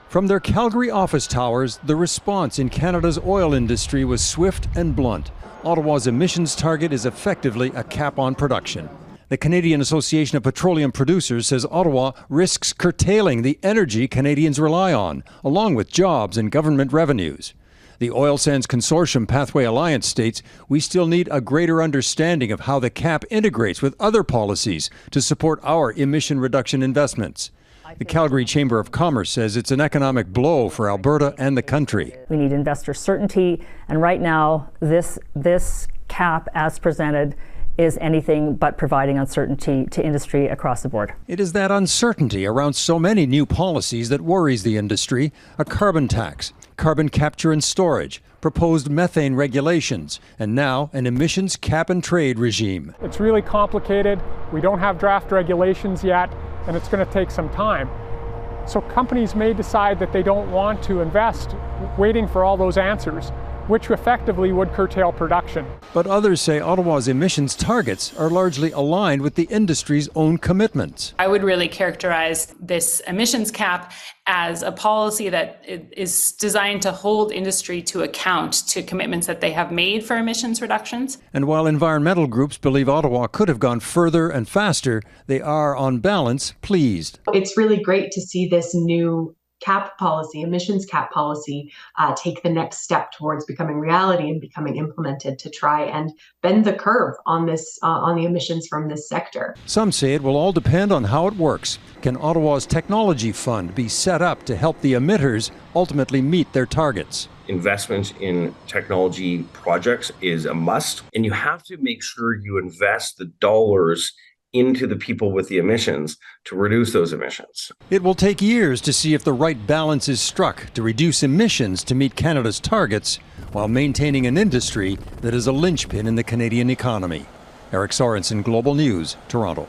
From their Calgary office towers, the response in Canada's oil industry was swift and blunt. Ottawa's emissions target is effectively a cap on production. The Canadian Association of Petroleum Producers says Ottawa risks curtailing the energy Canadians rely on, along with jobs and government revenues. The Oil Sands Consortium Pathway Alliance states we still need a greater understanding of how the cap integrates with other policies to support our emission reduction investments. The Calgary Chamber of Commerce says it's an economic blow for Alberta and the country. We need investor certainty, and right now this cap as presented is anything but providing uncertainty to industry across the board. It is that uncertainty around so many new policies that worries the industry. A carbon tax, carbon capture and storage, proposed methane regulations, and now an emissions cap and trade regime. It's really complicated. We don't have draft regulations yet, and it's going to take some time. So companies may decide that they don't want to invest waiting for all those answers, which effectively would curtail production. But others say Ottawa's emissions targets are largely aligned with the industry's own commitments. I would really characterize this emissions cap as a policy that is designed to hold industry to account to commitments that they have made for emissions reductions. And while environmental groups believe Ottawa could have gone further and faster, they are, on balance, pleased. It's really great to see this new cap policy, emissions cap policy, take the next step towards becoming reality and becoming implemented to try and bend the curve on this, on the emissions from this sector. Some say it will all depend on how it works. Can Ottawa's technology fund be set up to help the emitters ultimately meet their targets? Investment in technology projects is a must, and you have to make sure you invest the dollars into the people with the emissions to reduce those emissions. It will take years to see if the right balance is struck to reduce emissions to meet Canada's targets while maintaining an industry that is a linchpin in the Canadian economy. Eric Sorensen, Global News, Toronto.